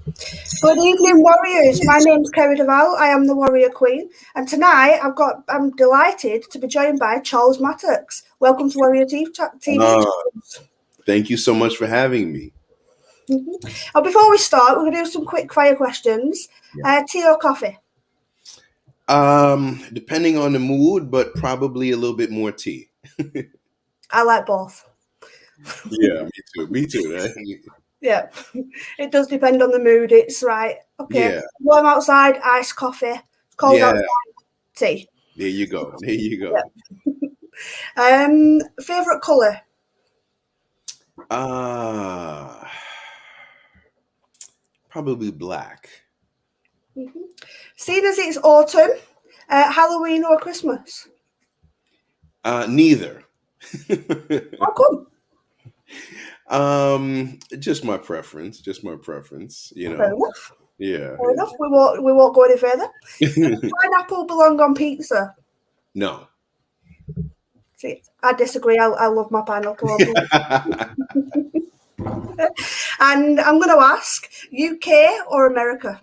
Good evening, warriors. My name's Kerry Duval. I am the Warrior Queen, and tonight I'm delighted to be joined by Charles Mattocks. Welcome to Warrior TV. Thank you so much for having me. Now, before we start, we're going to do some quick fire questions. Tea or coffee? Depending on the mood, but probably a little bit more tea. I like both. Yeah, me too. Right? Yeah, it does depend on the mood. It's right. Okay. Yeah. Warm outside, iced coffee. Cold outside, tea. There you go. Yeah. Favorite color? Probably black. Mm-hmm. Seeing as it's autumn, Halloween or Christmas? Neither. How come? Just my preference. You know. Fair enough. Yeah. Fair enough. We won't go any further. Pineapple belong on pizza? No. See, I disagree. I love my pineapple on pizza. And I'm going to ask, UK or America?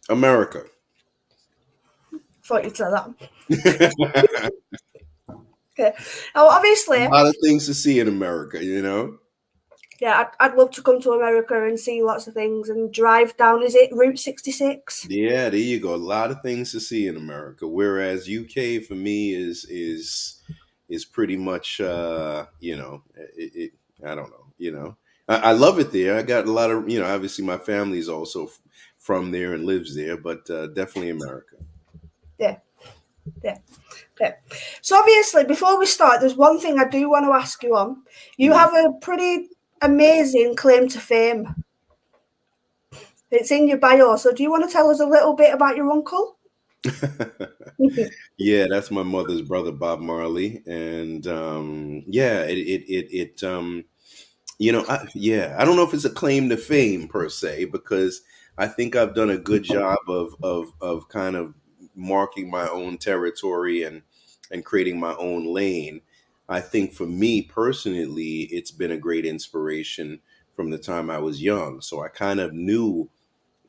America. Thought you'd say that. Okay. Now, obviously, a lot of things to see in America, you know. Yeah, I'd love to come to America and see lots of things and drive down. Is it Route 66? Yeah, there you go. A lot of things to see in America. Whereas UK for me is pretty much you know, I don't know, you know. I love it there. I got a lot of, you know, obviously my family's also from there and lives there, but definitely America. Yeah. Okay. So obviously, before we start, there's one thing I do want to ask you on. You have a pretty amazing claim to fame. It's in your bio. So do you want to tell us a little bit about your uncle? Yeah, that's my mother's brother, Bob Marley, and yeah, you know, I don't know if it's a claim to fame per se, because I think I've done a good job of kind of marking my own territory and creating my own lane. I think for me personally, it's been a great inspiration from the time I was young. So I kind of knew,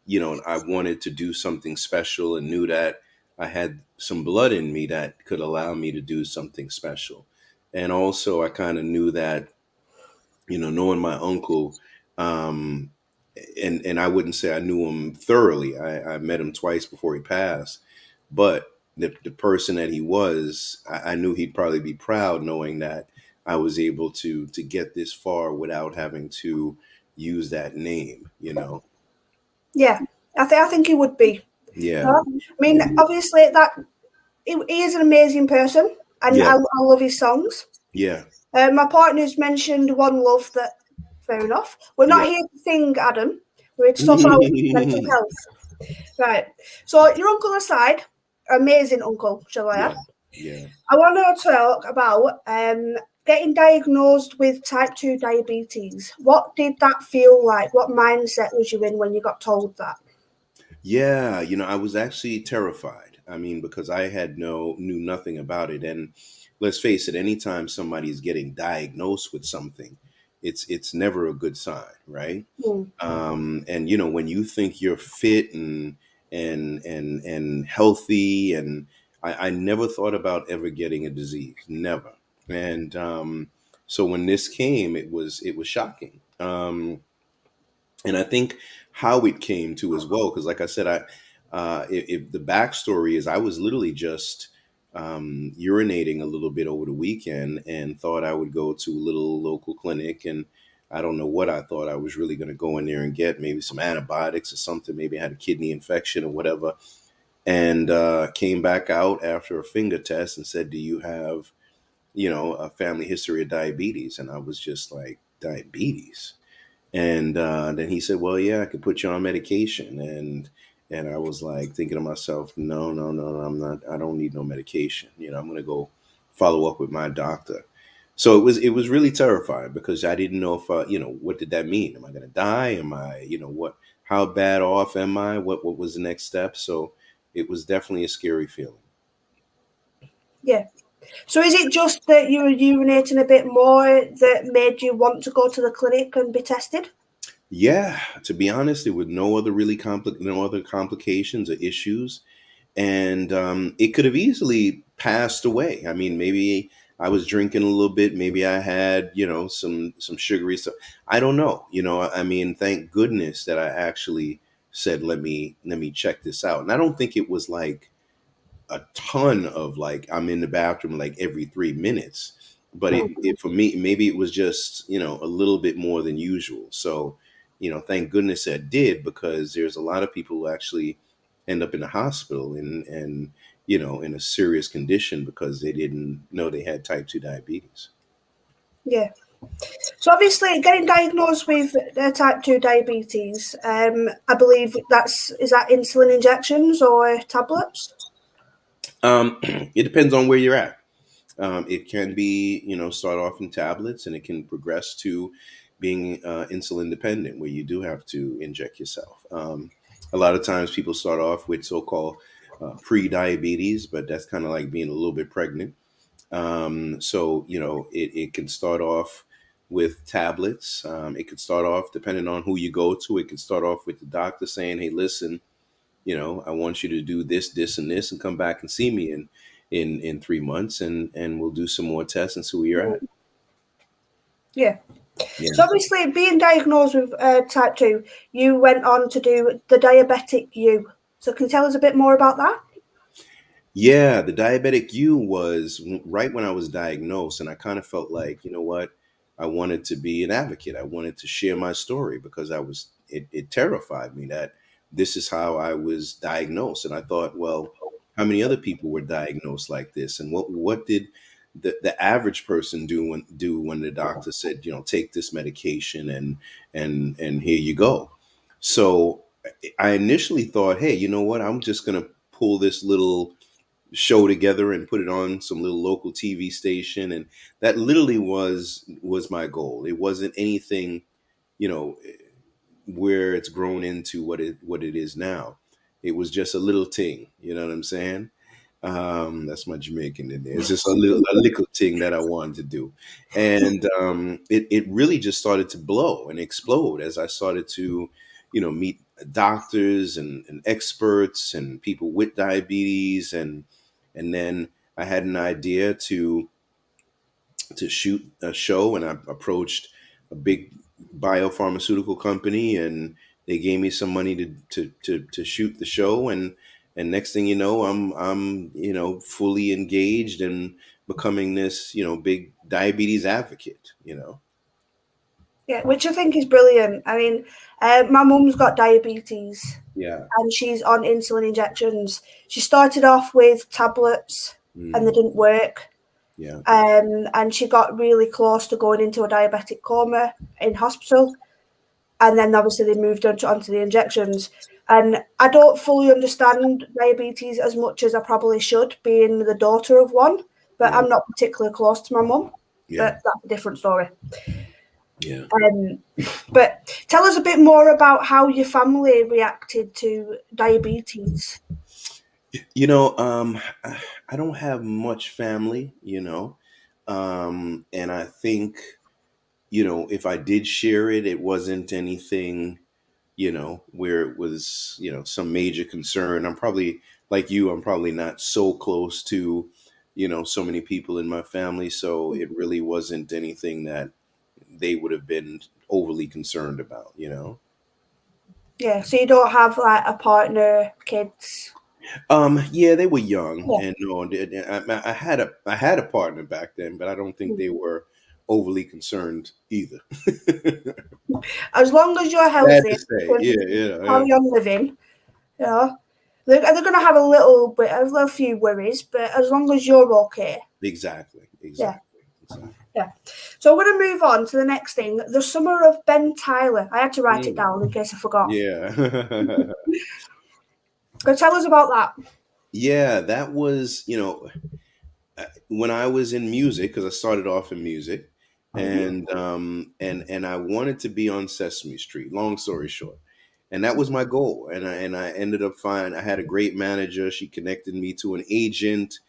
you know, I wanted to do something special and knew that I had some blood in me that could allow me to do something special. And also I kind of knew that, you know, knowing my uncle, um, and I wouldn't say I knew him thoroughly. I met him twice before he passed, but the person that he was, I knew he'd probably be proud knowing that I was able to get this far without having to use that name, you know. Yeah, I think he would be. Yeah. I mean, obviously, that he is an amazing person, and Yeah. I love his songs. Yeah. My partner's mentioned One Love. That fair enough. We're not here to sing, Adam. We're here to talk about mental health. Right. So your uncle aside, amazing uncle, shall I add? Yeah. I want to talk about getting diagnosed with type 2 diabetes. What did that feel like? What mindset was you in when you got told that? Yeah, you know, I was actually terrified. I mean, because I had knew nothing about it. And let's face it, anytime somebody's getting diagnosed with something, it's never a good sign, right? And you know, when you think you're fit and healthy, and I never thought about ever getting a disease, never. And so when this came, it was shocking. And I think how it came to as well, because like I said, if the backstory is I was literally just urinating a little bit over the weekend and thought I would go to a little local clinic, and I don't know what I thought I was really going to go in there and get, maybe some antibiotics or something, maybe I had a kidney infection or whatever, and came back out after a finger test and said, do you have, you know, a family history of diabetes? And I was just like, diabetes? And then he said, well, yeah, I could put you on medication. And I was like thinking to myself, no, I'm not, I don't need no medication. You know, I'm going to go follow up with my doctor. So it was really terrifying because I didn't know if, you know, what did that mean? Am I going to die? Am I, you know, how bad off am I? What was the next step? So it was definitely a scary feeling. Yeah. So is it just that you were urinating a bit more that made you want to go to the clinic and be tested? Yeah, to be honest, there were no other no other complications or issues, and it could have easily passed away. I mean, maybe I was drinking a little bit, maybe I had, some sugary stuff. I don't know. I mean, thank goodness that I actually said, let me check this out. And I don't think it was like a ton of, like, I'm in the bathroom like every 3 minutes, but it for me, maybe it was just, a little bit more than usual. So, thank goodness I did, because there's a lot of people who actually end up in the hospital and in a serious condition because they didn't know they had type 2 diabetes. Yeah. So obviously, getting diagnosed with type 2 diabetes, I believe is that insulin injections or tablets? It depends on where you're at. It can be, start off in tablets, and it can progress to being insulin dependent, where you do have to inject yourself. A lot of times people start off with so-called pre-diabetes, but that's kind of like being a little bit pregnant. So, it can start off with tablets. It could start off, depending on who you go to, it could start off with the doctor saying, hey, listen, I want you to do this, this, and this, and come back and see me in 3 months, and we'll do some more tests and see where you're at. Yeah. Yeah. So obviously, being diagnosed with type 2, you went on to do the Diabetic You. So can you tell us a bit more about that? Yeah, the Diabetic You was right when I was diagnosed, and I kind of felt like, you know what, I wanted to be an advocate. I wanted to share my story because it terrified me that this is how I was diagnosed. And I thought, well, how many other people were diagnosed like this? And what did the average person do when the doctor said, take this medication and here you go. So I initially thought, hey, you know what, I'm just gonna pull this little show together and put it on some little local TV station, and that literally was my goal. It wasn't anything, you know, where it's grown into what it is now. It was just a little thing, you know what I'm saying? That's my Jamaican in there. It's just a little thing that I wanted to do, and it really just started to blow and explode as I started to, meet doctors and experts and people with diabetes, and then I had an idea to shoot a show, and I approached a big biopharmaceutical company, and they gave me some money to shoot the show, and next thing you know, I'm fully engaged and becoming this big diabetes advocate. Yeah, which I think is brilliant. I mean, my mum's got diabetes Yeah. and she's on insulin injections. She started off with tablets and they Mm, didn't work. yeah. And she got really close to going into a diabetic coma in hospital. And then obviously they moved onto the injections. And I don't fully understand diabetes as much as I probably should, being the daughter of one, but Yeah. I'm not particularly close to my mum. Yeah. But that's a different story. Yeah. Um, but tell us a bit more about how your family reacted to diabetes. I don't have much family, and I think, if I did share it, it wasn't anything, where it was, some major concern. I'm probably like you, I'm probably not so close to, so many people in my family. So it really wasn't anything that they would have been overly concerned about. Yeah, so you don't have like a partner, kids. Yeah, they were young, Yeah. and no, I had a partner back then, but I don't think they were overly concerned either. As long as you're Sad healthy, to you say, can yeah, yeah, yeah. carry on living. You know, they're going to have a few worries, but as long as you're okay, Exactly, yeah, exactly, exactly. yeah. So we're going to move on to the next thing. The Summer of Ben Tyler. I had to write it Mm, down in case I forgot. yeah. So tell us about that. Yeah, that was, when I was in music, because I started off in music, and I wanted to be on Sesame Street. Long story short, and that was my goal. And I ended up I had a great manager. She connected me to an agent,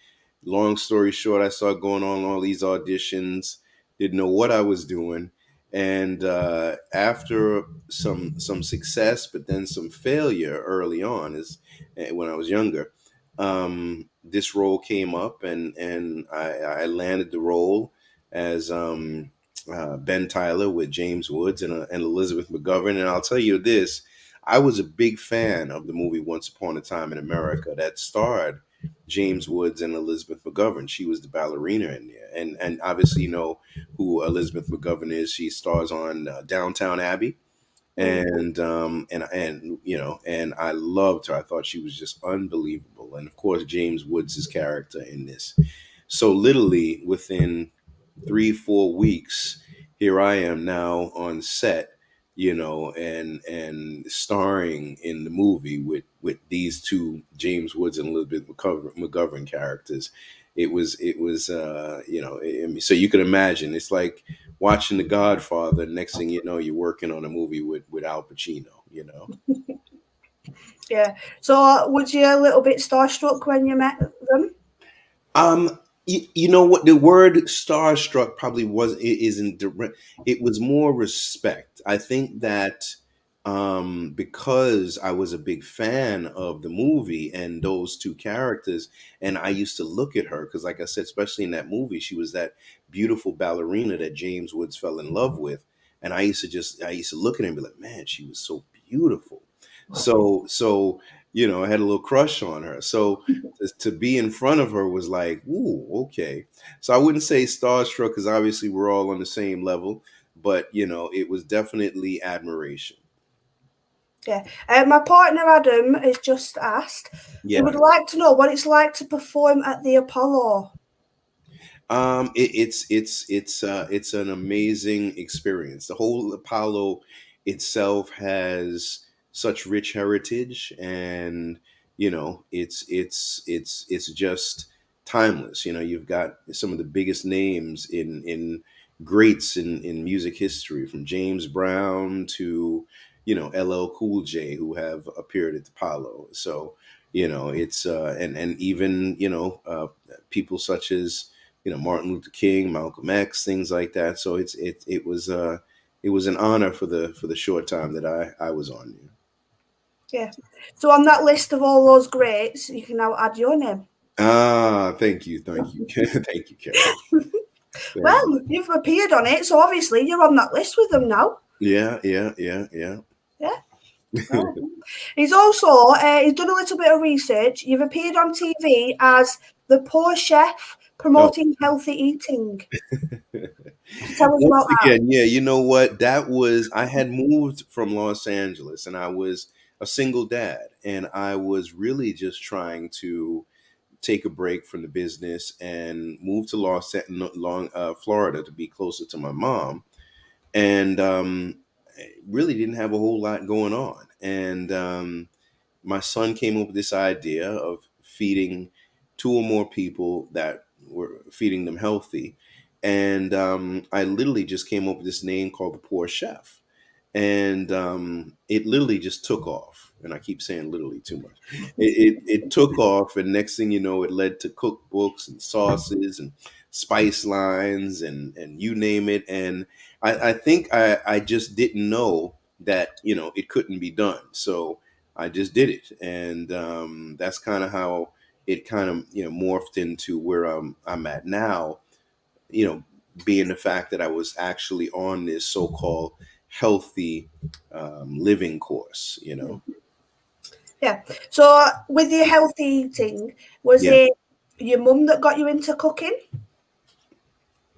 long story short, I started going on all these auditions, didn't know what I was doing. And after some success, but then some failure early on, is when I was younger, this role came up, and I landed the role as Ben Tyler with James Woods and Elizabeth McGovern. And I'll tell you this, I was a big fan of the movie Once Upon a Time in America that starred James Woods and Elizabeth McGovern. She was the ballerina in there, and obviously you know who Elizabeth McGovern is. She stars on Downtown Abbey, Mm. and you know, and I loved her. I thought she was just unbelievable, and of course James Woods' character in this. So literally within 3 4 weeks, here I am now on set, you know, and starring in the movie with these two James Woods and Elizabeth McGovern characters. It was you know, so you can imagine it's like watching The Godfather. Next thing you know, you're working on a movie with Al Pacino. You know. Yeah. So was you a little bit starstruck when you met them? You know what, the word starstruck probably was, it isn't direct. It was more respect. I think that because I was a big fan of the movie and those two characters, and I used to look at her because, like I said, especially in that movie, she was that beautiful ballerina that James Woods fell in love with, and I used to look at her and be like, man, she was so beautiful. So you know, I had a little crush on her. So to be in front of her was like, ooh, okay. So I wouldn't say starstruck because obviously we're all on the same level, but you know, it was definitely admiration. Yeah. My partner Adam has just asked. He Yeah. would like to know what it's like to perform at the Apollo. It's an amazing experience. The whole Apollo itself has such rich heritage, and you know, it's just timeless. You know, you've got some of the biggest names in greats in music history, from James Brown to, you know, LL Cool J, who have appeared at the Apollo. So you know, it's and even, you know, people such as, you know, Martin Luther King, Malcolm X, things like that. So it was an honor for the short time that I was on there. Yeah. So on that list of all those greats, you can now add your name. Ah, thank you, thank you, Karen. Thank you. Well, you've appeared on it, so obviously you're on that list with them now. Yeah, yeah, yeah, yeah. Yeah. Oh. He's also he's done a little bit of research. You've appeared on TV as the poor chef Oh, promoting healthy eating. Tell us once about that. again, yeah. You know what? That was, I had moved from Los Angeles, and I was a single dad, and I was really just trying to take a break from the business and move to Florida to be closer to my mom, and really didn't have a whole lot going on. And my son came up with this idea of feeding two or more people that were feeding them healthy, and I literally just came up with this name called the Poor Chef, and it literally just took off. And I keep saying literally too much. It took off, and next thing you know, it led to cookbooks and sauces and spice lines and you name it. And I think I just didn't know that, you know, it couldn't be done. So I just did it, and that's kind of how it kind of, you know, morphed into where I'm at now. You know, being the fact that I was actually on this so-called healthy living course. You know. Yeah. So with your healthy eating, was Yeah. it your mum that got you into cooking?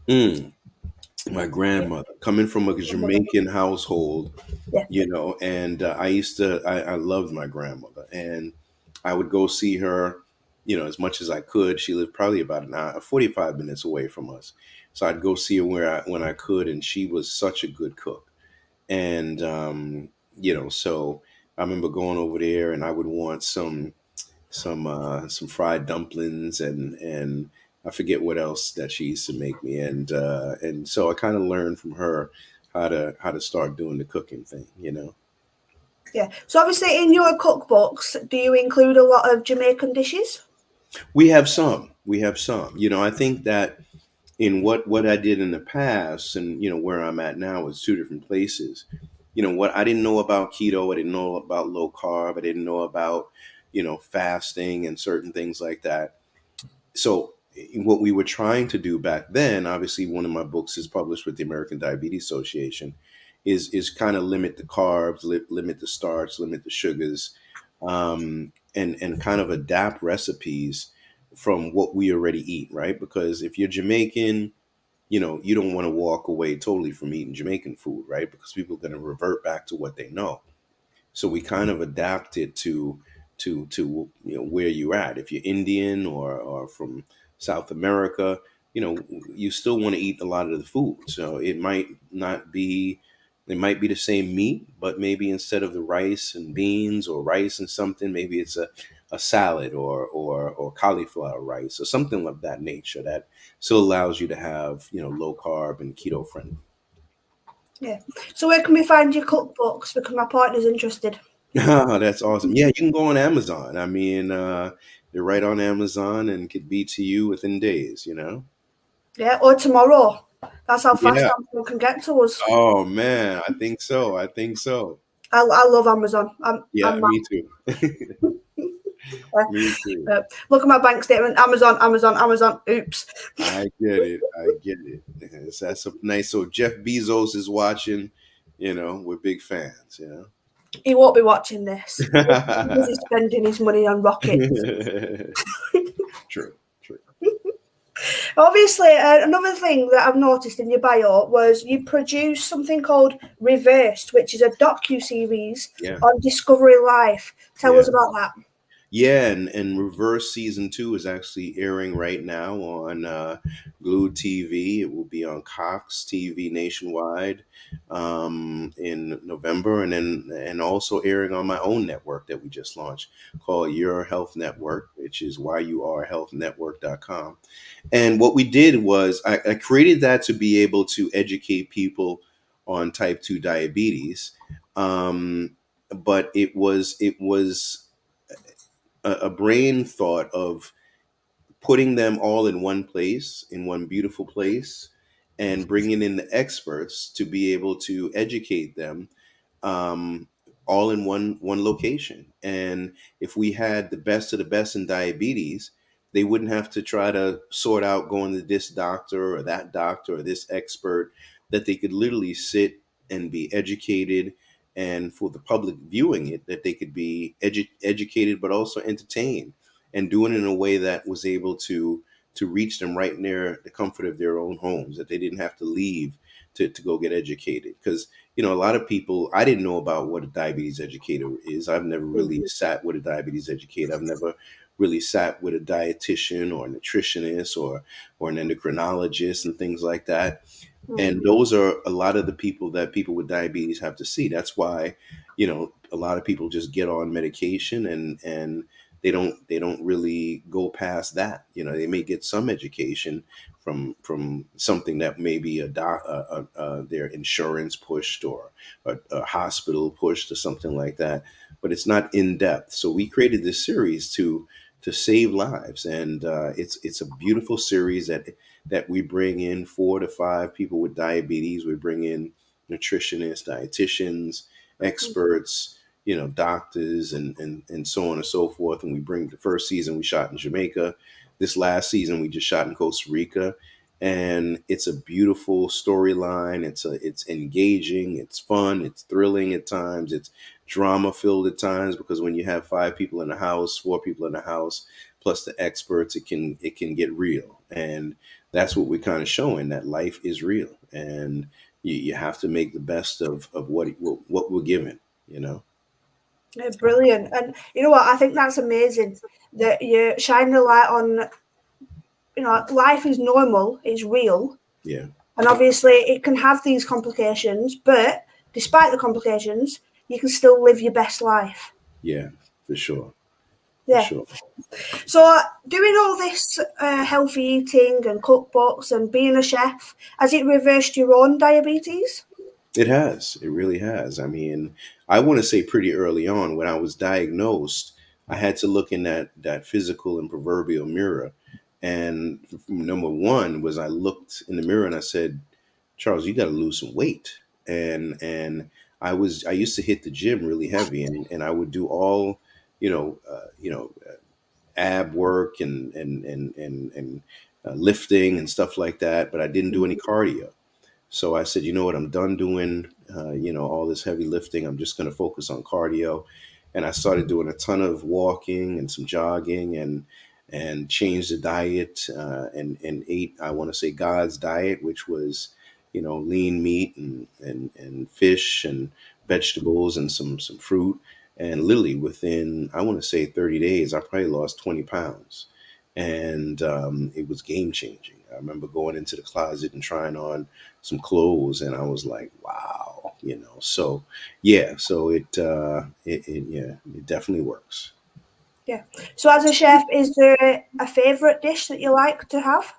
Mm. My grandmother, coming from a Jamaican household, Yeah. you know, and I loved my grandmother, and I would go see her, you know, as much as I could. She lived probably about an hour, 45 minutes away from us. So I'd go see her when I could, and she was such a good cook. And, you know, so I remember going over there, and I would want some fried dumplings, and I forget what else that she used to make me, and so I kind of learned from her how to start doing the cooking thing, you know. Yeah. So obviously in your cookbooks, do you include a lot of Jamaican dishes? We have some. We have some. I think that in what I did in the past, and where I'm at now is two different places. What I didn't know about keto, I didn't know about low carb, I didn't know about fasting and certain things like that. So what we were trying to do back then, obviously one of my books is published with the American Diabetes Association, is kind of limit the carbs, limit the starch, limit the sugars, and kind of adapt recipes from what we already eat, right? Because if you're Jamaican, you don't want to walk away totally from eating Jamaican food, right? Because people are going to revert back to what they know. So we kind of adapt it to where you're at. If you're Indian or from South America, you still want to eat a lot of the food. So it might be the same meat, but maybe instead of the rice and beans or rice and something, maybe it's a salad or cauliflower rice or something of that nature that still allows you to have low carb and keto friendly. Yeah. So where can we find your cookbooks? Because my partner's interested. That's awesome. Yeah, you can go on Amazon. I mean, they're right on Amazon and could be to you within days. Yeah, or tomorrow. That's how fast Yeah. Amazon can get to us. Oh man, I think so. I think so. I love Amazon. Yeah, I'm me too. uh, Me too. look at my bank statement. Amazon, Amazon, Amazon. Oops. I get it. I get it. Yes, that's a nice. So Jeff Bezos is watching. We're big fans. He won't be watching this. He's spending his money on rockets. True. True. Obviously, another thing that I've noticed in your bio was you produce something called Reversed, which is a docu-series Yeah. on Discovery Life. Tell Yeah. us about that. Yeah, and Reverse season 2 is actually airing right now on Glued TV. It will be on Cox TV nationwide in November, and also airing on my own network that we just launched called Your Health Network, which is yourhealthnetwork.com. And what we did was I created that to be able to educate people on type 2 diabetes, but it was a brain thought of putting them all in one place, in one beautiful place, and bringing in the experts to be able to educate them, um, all in one location. And if we had the best of the best in diabetes, they wouldn't have to try to sort out going to this doctor or this expert. That they could literally sit and be educated, and for the public viewing it, that they could be educated but also entertained, and doing it in a way that was able to reach them right near the comfort of their own homes, that they didn't have to leave to go get educated. Because a lot of people, I didn't know about what a diabetes educator is. I've never really sat with a diabetes educator. I've never really sat with a dietitian or a nutritionist or an endocrinologist and things like that. And those are a lot of the people that people with diabetes have to see. That's why, a lot of people just get on medication, and they don't really go past that. They may get some education from something that maybe their insurance pushed, or a hospital pushed, or something like that, but it's not in depth. So we created this series to save lives, and it's a beautiful series that we bring in 4 to 5 people with diabetes. We bring in nutritionists, dietitians, experts, doctors, and so on and so forth. And we bring the first season we shot in Jamaica. This last season we just shot in Costa Rica. And it's a beautiful storyline. It's engaging, it's fun, it's thrilling at times, it's drama filled at times, because when you have 5 people in the house, 4 people in the house, plus the experts, it can get real. And that's what we're kind of showing, that life is real, and you have to make the best of what we're given. Yeah, brilliant. And you know what? I think that's amazing that you're shining a light on, life is normal, it's real. Yeah. And obviously it can have these complications, but despite the complications, you can still live your best life. Yeah, for sure. For Yeah. sure. So doing all this healthy eating and cookbooks and being a chef, has it reversed your own diabetes? It has. It really has. I mean, I want to say pretty early on when I was diagnosed, I had to look in that physical and proverbial mirror, And number one was I looked in the mirror and I said, Charles, you got to lose some weight. And I used to hit the gym really heavy, and I would do all, ab work and lifting and stuff like that, but I didn't do any cardio. So I said, you know what, I'm done doing, all this heavy lifting. I'm just going to focus on cardio. And I started doing a ton of walking and some jogging and changed the diet and ate, I want to say, God's diet, which was, lean meat and fish and vegetables and some fruit. And literally within, I want to say 30 days, I probably lost 20 pounds. And it was game changing. I remember going into the closet and trying on some clothes, and I was like, wow, So yeah, so it definitely works. Yeah. So as a chef, is there a favorite dish that you like to have?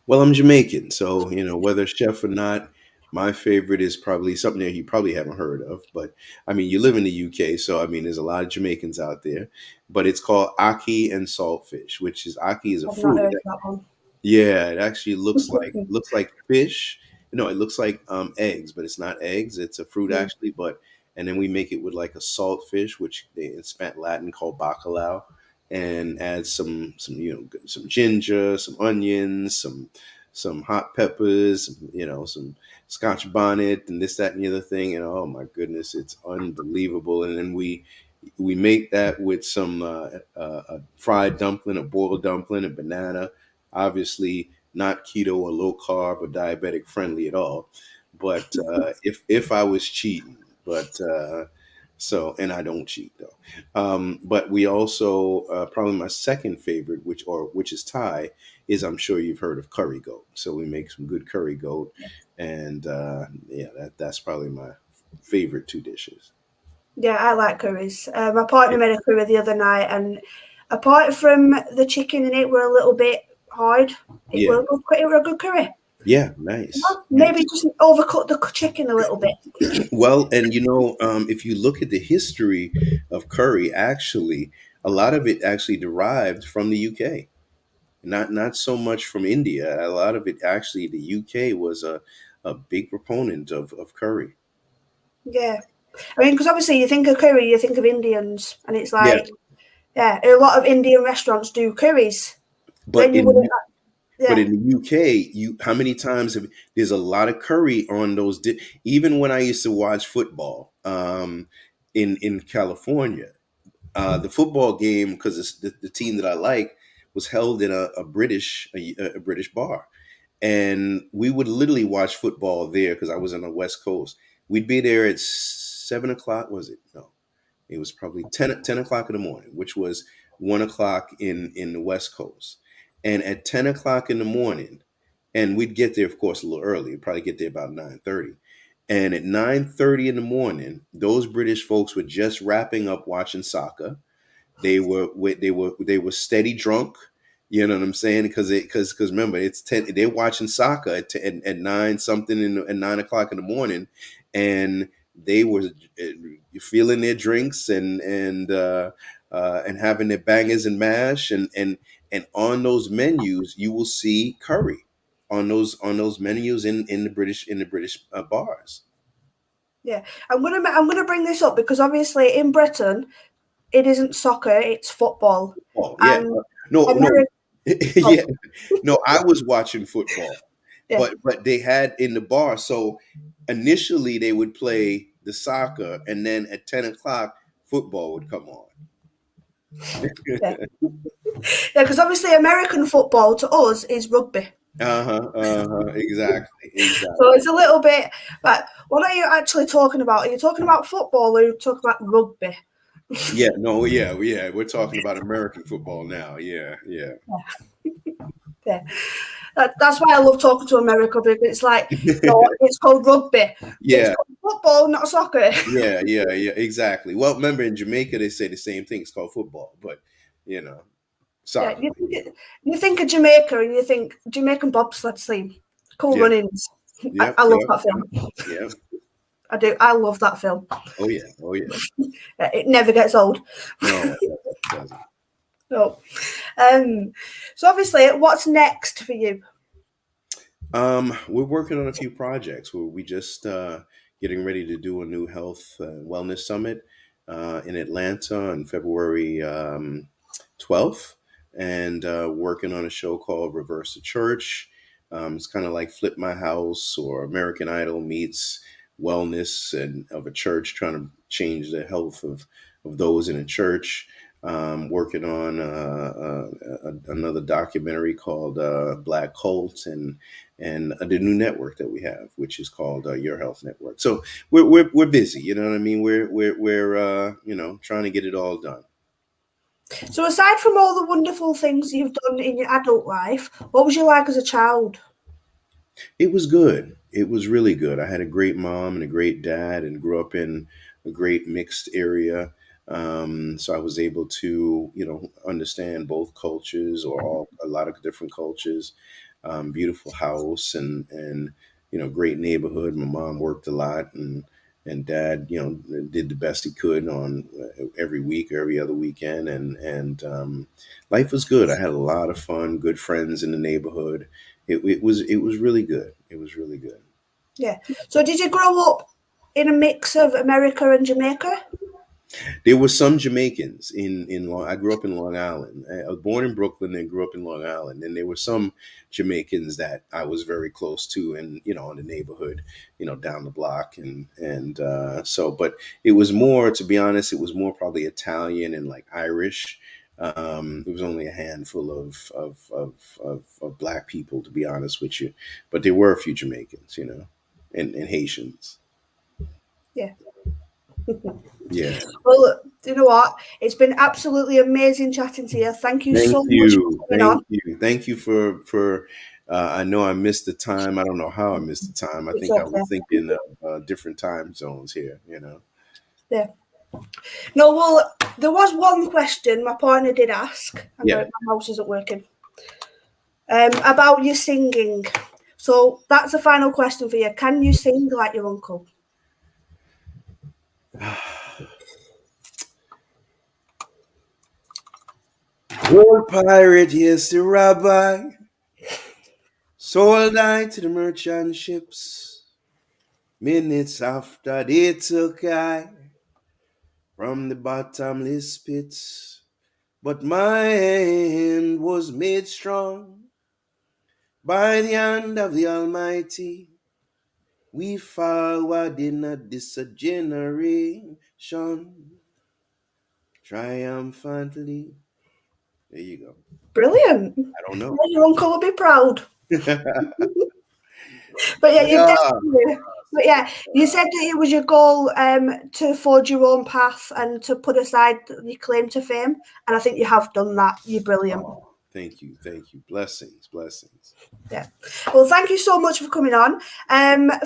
Well, I'm Jamaican, so whether chef or not, my favorite is probably something that you probably haven't heard of. But I mean, you live in the UK, so I mean, there's a lot of Jamaicans out there. But it's called ackee and saltfish, which is ackee is a I've not fruit. heard of that one. Yeah, it actually looks like fish. No, it looks like eggs, but it's not eggs. It's a fruit Mm. actually. But and then we make it with like a saltfish, which they in Latin called bacalao, and add some some ginger, some onions, some hot peppers, some Scotch bonnet, and this, that, and the other thing. And oh my goodness, it's unbelievable. And then we make that with some a fried dumpling, a boiled dumpling, a banana. Obviously, not keto or low carb or diabetic friendly at all. But if I was cheating, but so and I don't cheat though. But we also probably my second favorite, which is Thai, is I'm sure you've heard of curry goat. So we make some good curry goat, and yeah, that's probably my favorite two dishes. Yeah, I like curries. My partner made a curry the other night, and apart from the chicken in it were a little bit hard, it Yeah, were a good curry. yeah, nice, Maybe nice. just overcook the chicken a little bit. Well, and if you look at the history of curry, actually, a lot of it actually derived from the UK. Not so much from India. A lot of it actually, the UK was a big proponent of curry. Yeah. I mean, because obviously you think of curry, you think of Indians, and it's Yeah, like, yeah, a lot of Indian restaurants do curries. but Then you wouldn't, but yeah, in the UK, how many times there's a lot of curry on those even when I used to watch football in California, the football game, because it's the team that I like, was held in a British bar. And we would literally watch football there because I was on the West Coast. We'd be there at 7 o'clock. Was it? No, it was probably 10 o'clock in the morning, which was 1 o'clock in the West Coast. And at 10 o'clock in the morning, and we'd get there, of course, a little early. We'd probably get there about 9:30. And at 9:30 in the morning, those British folks were just wrapping up watching soccer. They were steady drunk. You know what I'm saying? Because remember, it's 10. They're watching soccer at 9 something at 9 o'clock in the morning, and they were feeling their drinks and having their bangers and mash and on those menus you will see curry on those menus in the British bars. yeah. I'm gonna bring this up because obviously in Britain it isn't soccer, it's football, Oh yeah, and no, America. yeah, no. I was watching football, Yeah, but they had in the bar. So initially they would play the soccer, and then at 10 o'clock football would come on. yeah, yeah. Because obviously American football to us is rugby, Exactly, so exactly. it's a little bit. Like, what are you actually talking about? Are you talking about football or are you talking about rugby? Yeah, no, yeah, yeah. We're talking about American football now. Yeah, yeah. Yeah, that's why I love talking to America because it's like, no, it's called rugby. It's Yeah, called football, not soccer. yeah, yeah, yeah, exactly. Well, remember in Jamaica they say the same thing. It's called football, but you know, Yeah, soccer. you think of Jamaica and you think Jamaican bobsled team, Cool Yeah, Runnings. yep, I love yep, that film. yep. I do. I love that film. Oh yeah, oh yeah. It never gets old. No, it doesn't. No. So obviously, what's next for you? We're working on a few projects. We just getting ready to do a new health wellness summit in Atlanta on February 12th, and working on a show called Reverse the Church. It's kind of like Flip My House or American Idol meets wellness and of a church trying to change the health of those in a church. Working on another documentary called Black Cult and the new network that we have, which is called Your Health Network. So we're busy. You know what I mean? We're trying to get it all done. So aside from all the wonderful things you've done in your adult life, what was you like as a child? It was good. It was really good. I had a great mom and a great dad, and grew up in a great mixed area. So I was able to, understand both cultures or a lot of different cultures. Beautiful house and great neighborhood. My mom worked a lot, and dad, did the best he could on every week or every other weekend, and life was good. I had a lot of fun, good friends in the neighborhood. It was really good. It was really good. Yeah. So did you grow up in a mix of America and Jamaica? There were some Jamaicans in Long. I grew up in Long Island. I was born in Brooklyn and grew up in Long Island. And there were some Jamaicans that I was very close to, and in the neighborhood, down the block, and But it was more, to be honest, it was more probably Italian and like Irish. It was only a handful of black people, to be honest with you, but there were a few Jamaicans, and Haitians. Yeah. Yeah. Well, you know what? It's been absolutely amazing chatting to you. Thank you Thank so much for you. coming on. Thank you for. I know I missed the time. I don't know how I missed the time. I It's think I was okay. thinking of different time zones here. Yeah. No, well, there was one question my partner did ask. Hang Yeah. on, my mouse isn't working. About your singing. So that's the final question for you. Can you sing like your uncle? Old pirate, yes, the rabbi sold I to the merchant ships. Minutes after they took I from the bottomless pits, but my hand was made strong by the hand of the Almighty. We forward in this generation triumphantly. There you go. Brilliant. I don't know. Your uncle will be proud. Yeah. But yeah, you definitely. But yeah, you said that it was your goal to forge your own path and to put aside your claim to fame, and I think you have done that. You're brilliant. Oh, thank you. Thank you. Blessings. Blessings. Yeah. Well, thank you so much for coming on.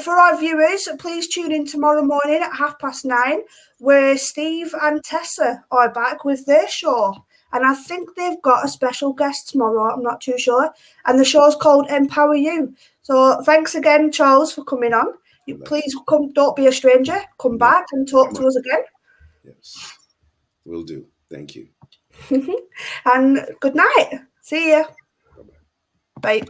For our viewers, please tune in tomorrow morning at 9:30, where Steve and Tessa are back with their show. And I think they've got a special guest tomorrow. I'm not too sure. And the show's called Empower You. So thanks again, Charles, for coming on. Please come. Don't be a stranger. Come back and talk to us again. Yes, will do. Thank you. And good night. See ya. Bye.